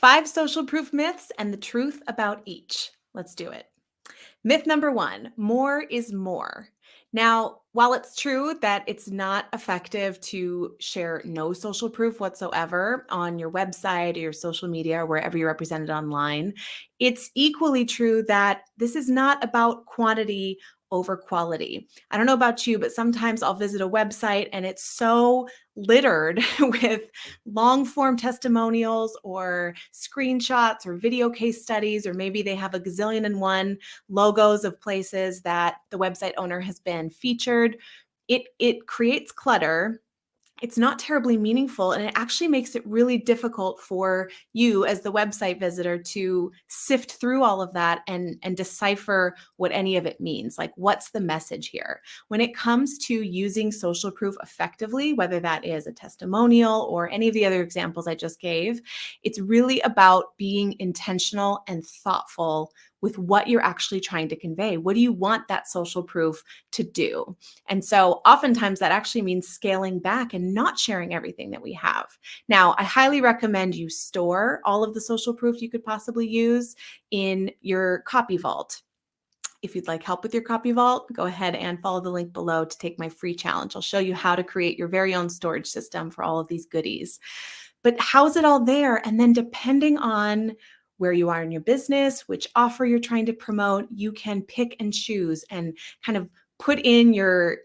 5 social proof myths and the truth about each. Let's do it. Myth number 1, more is more. Now, while it's true that it's not effective to share no social proof whatsoever on your website or your social media or wherever you're represented online, it's equally true that this is not about quantity over quality. I don't know about you, but sometimes I'll visit a website and it's so littered with long form testimonials or screenshots or video case studies, or maybe they have a gazillion and one logos of places that the website owner has been featured. It creates clutter. It's not terribly meaningful, and it actually makes it really difficult for you as the website visitor to sift through all of that and decipher what any of it means. Like, what's the message here? When it comes to using social proof effectively, whether that is a testimonial or any of the other examples I just gave, it's really about being intentional and thoughtful with what you're actually trying to convey. What do you want that social proof to do? And so oftentimes that actually means scaling back and not sharing everything that we have. Now, I highly recommend you store all of the social proof you could possibly use in your copy vault. If you'd like help with your copy vault, go ahead and follow the link below to take my free challenge. I'll show you how to create your very own storage system for all of these goodies. But how's it all there? And then depending on where you are in your business, which offer you're trying to promote, you can pick and choose and kind of put in your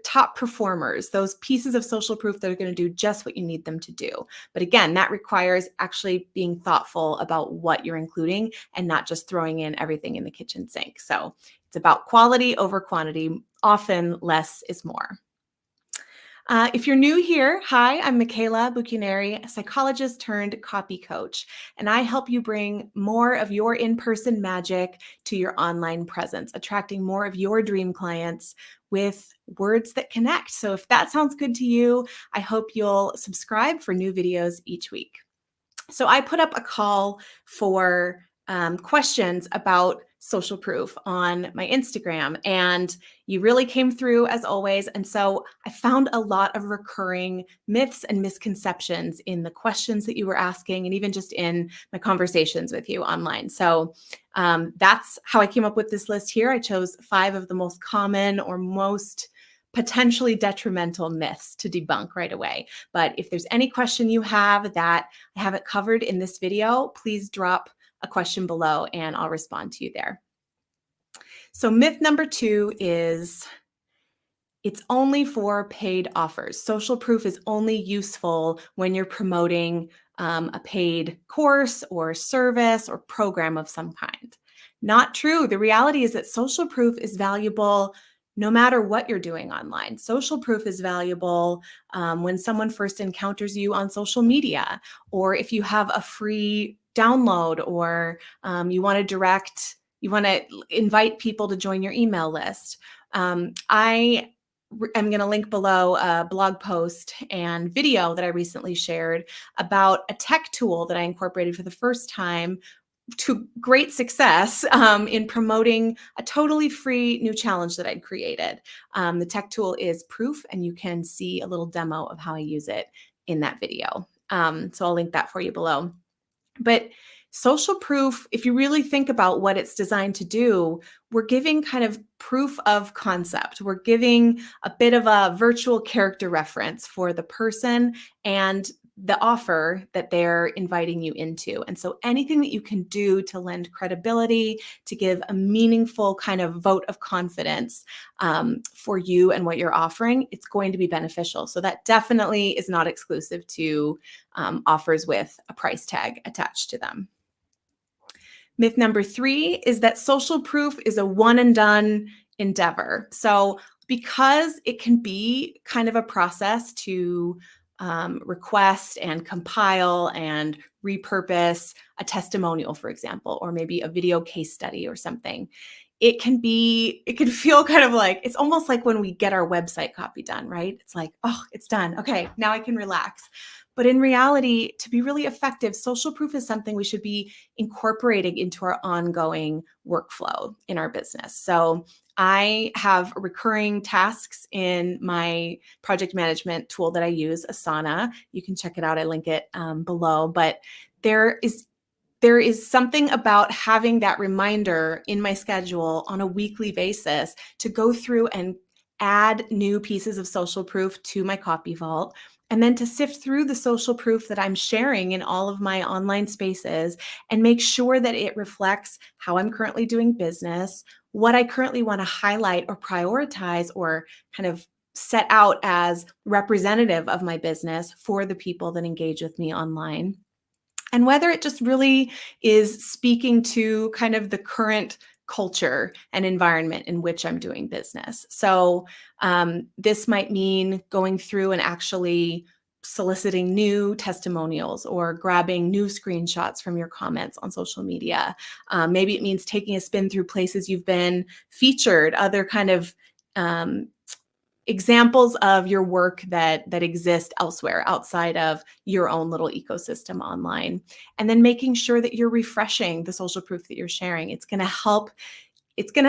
top performers, those pieces of social proof that are going to do just what you need them to do. But again, that requires actually being thoughtful about what you're including and not just throwing in everything in the kitchen sink. So it's about quality over quantity. Often less is more. If you're new here, hi, I'm Michaela Bucchianeri, a psychologist turned copy coach, and I help you bring more of your in-person magic to your online presence, attracting more of your dream clients with words that connect. So if that sounds good to you, I hope you'll subscribe for new videos each week. So I put up a call for questions about social proof on my Instagram, and you really came through as always. And so I found a lot of recurring myths and misconceptions in the questions that you were asking, and even just in my conversations with you online. So that's how I came up with this list here. I chose 5 of the most common or most potentially detrimental myths to debunk right away. But if there's any question you have that I haven't covered in this video, please drop a question below and I'll respond to you there. So myth number 2 is it's only for paid offers. Social proof is only useful when you're promoting a paid course or service or program of some kind. Not true. The reality is that social proof is valuable no matter what you're doing online. Social proof is valuable when someone first encounters you on social media, or if you have a free download, or you want to invite people to join your email list. I'm going to link below a blog post and video that I recently shared about a tech tool that I incorporated for the first time to great success in promoting a totally free new challenge that I'd created. The tech tool is Proof, and you can see a little demo of how I use it in that video. So I'll link that for you below. But social proof, if you really think about what it's designed to do, we're giving kind of proof of concept. We're giving a bit of a virtual character reference for the person and the offer that they're inviting you into. And so anything that you can do to lend credibility, to give a meaningful kind of vote of confidence for you and what you're offering, it's going to be beneficial. So that definitely is not exclusive to offers with a price tag attached to them. Myth number 3 is that social proof is a one and done endeavor. So because it can be kind of a process to request and compile and repurpose a testimonial, for example, or maybe a video case study or something, it can feel kind of like, it's almost like when we get our website copy done, right? It's like, oh, it's done. Okay, now I can relax. But in reality, to be really effective, social proof is something we should be incorporating into our ongoing workflow in our business. So I have recurring tasks in my project management tool that I use, Asana. You can check it out. I link it below. But there is there is something about having that reminder in my schedule on a weekly basis to go through and add new pieces of social proof to my copy vault, and then to sift through the social proof that I'm sharing in all of my online spaces and make sure that it reflects how I'm currently doing business, what I currently want to highlight or prioritize or kind of set out as representative of my business for the people that engage with me online, and whether it just really is speaking to kind of the current culture and environment in which I'm doing business. So this might mean going through and actually soliciting new testimonials or grabbing new screenshots from your comments on social media. Maybe it means taking a spin through places you've been featured, other kind of um, examples of your work that exist elsewhere outside of your own little ecosystem online, and then making sure that you're refreshing the social proof that you're sharing. It's going to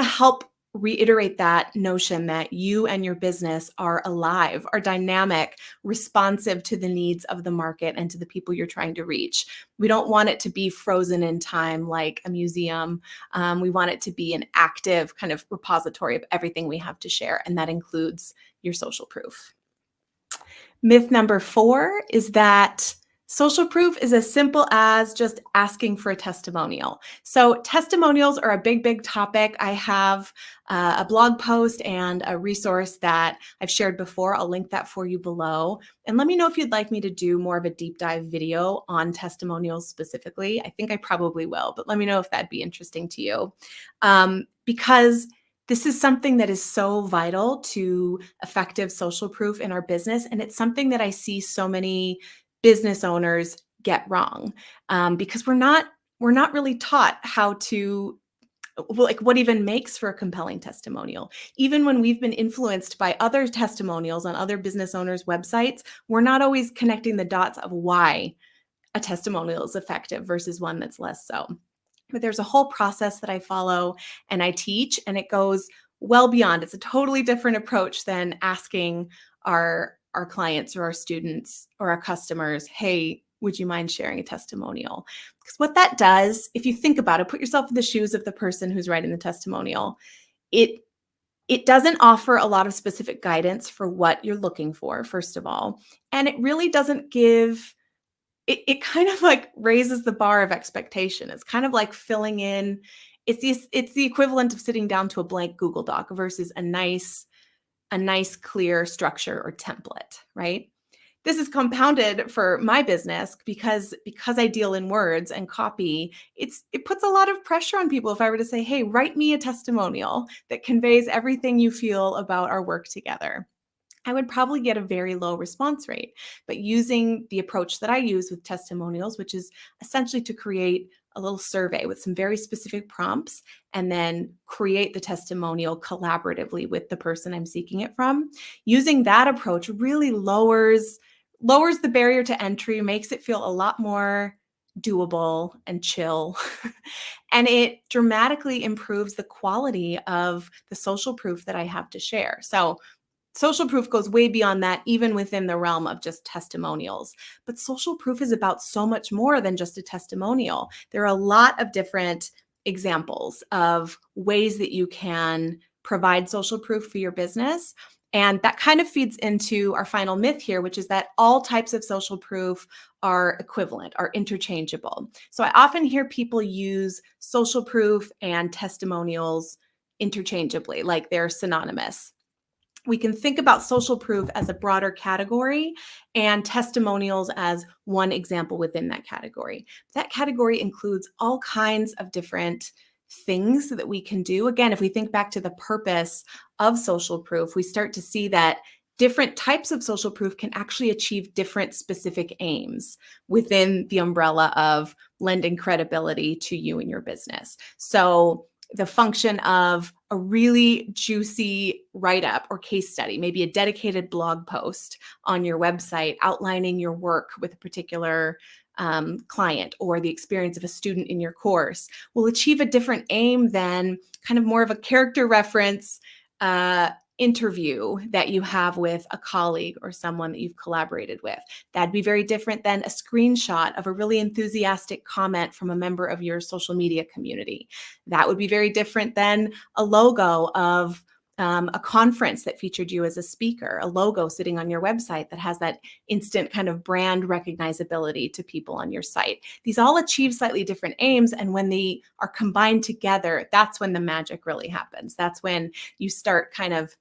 help reiterate that notion that you and your business are alive, are dynamic, responsive to the needs of the market and to the people you're trying to reach. We don't want it to be frozen in time like a museum. We want it to be an active kind of repository of everything we have to share, and that includes your social proof. Myth number 4 is that social proof is as simple as just asking for a testimonial. So testimonials are a big, big topic. I have a blog post and a resource that I've shared before. I'll link that for you below. And let me know if you'd like me to do more of a deep dive video on testimonials specifically. I think I probably will, but let me know if that'd be interesting to you. Because this is something that is so vital to effective social proof in our business. And it's something that I see so many business owners get wrong, because we're not really taught how to, well, like, what even makes for a compelling testimonial. Even when we've been influenced by other testimonials on other business owners' websites, we're not always connecting the dots of why a testimonial is effective versus one that's less so. But there's a whole process that I follow and I teach, and it goes well beyond. It's a totally different approach than asking our clients or our students or our customers, hey, would you mind sharing a testimonial? Because what that does, if you think about it, put yourself in the shoes of the person who's writing the testimonial. It doesn't offer a lot of specific guidance for what you're looking for, first of all, and it really doesn't give, it kind of like raises the bar of expectation. It's kind of like filling in. It's the equivalent of sitting down to a blank Google Doc versus a nice clear structure or template, right? This is compounded for my business because I deal in words and copy. It puts a lot of pressure on people. If I were to say, hey, write me a testimonial that conveys everything you feel about our work together, I would probably get a very low response rate. But using the approach that I use with testimonials, which is essentially to create a little survey with some very specific prompts and then create the testimonial collaboratively with the person I'm seeking it from, using that approach really lowers the barrier to entry, makes it feel a lot more doable and chill. And it dramatically improves the quality of the social proof that I have to share. So social proof goes way beyond that, even within the realm of just testimonials. But social proof is about so much more than just a testimonial. There are a lot of different examples of ways that you can provide social proof for your business. And that kind of feeds into our final myth here, which is that all types of social proof are equivalent, are interchangeable. So I often hear people use social proof and testimonials interchangeably, like they're synonymous. We can think about social proof as a broader category and testimonials as one example within that category. That category includes all kinds of different things that we can do. Again, if we think back to the purpose of social proof, we start to see that different types of social proof can actually achieve different specific aims within the umbrella of lending credibility to you and your business. So the function of a really juicy write-up or case study, maybe a dedicated blog post on your website outlining your work with a particular client or the experience of a student in your course, will achieve a different aim than kind of more of a character reference interview that you have with a colleague or someone that you've collaborated with. That'd be very different than a screenshot of a really enthusiastic comment from a member of your social media community. That would be very different than a logo of a conference that featured you as a speaker, a logo sitting on your website that has that instant kind of brand recognizability to people on your site. These all achieve slightly different aims. And when they are combined together, that's when the magic really happens. That's when you start kind of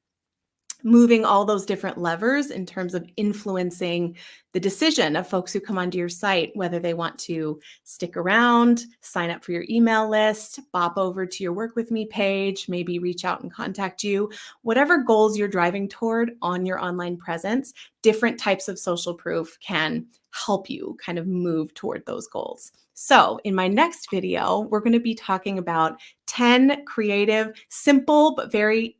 moving all those different levers in terms of influencing the decision of folks who come onto your site, whether they want to stick around, sign up for your email list, bop over to your Work With Me page, maybe reach out and contact you. Whatever goals you're driving toward on your online presence, different types of social proof can help you kind of move toward those goals. So in my next video, we're going to be talking about 10 creative, simple, but very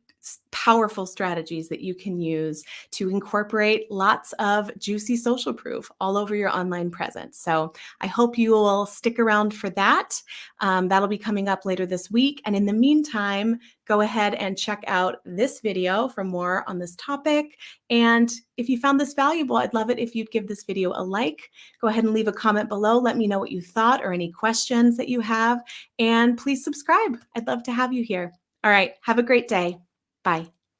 powerful strategies that you can use to incorporate lots of juicy social proof all over your online presence. So I hope you will stick around for that. That'll be coming up later this week. And in the meantime, go ahead and check out this video for more on this topic. And if you found this valuable, I'd love it if you'd give this video a like. Go ahead and leave a comment below. Let me know what you thought or any questions that you have. And please subscribe. I'd love to have you here. All right. Have a great day. Bye.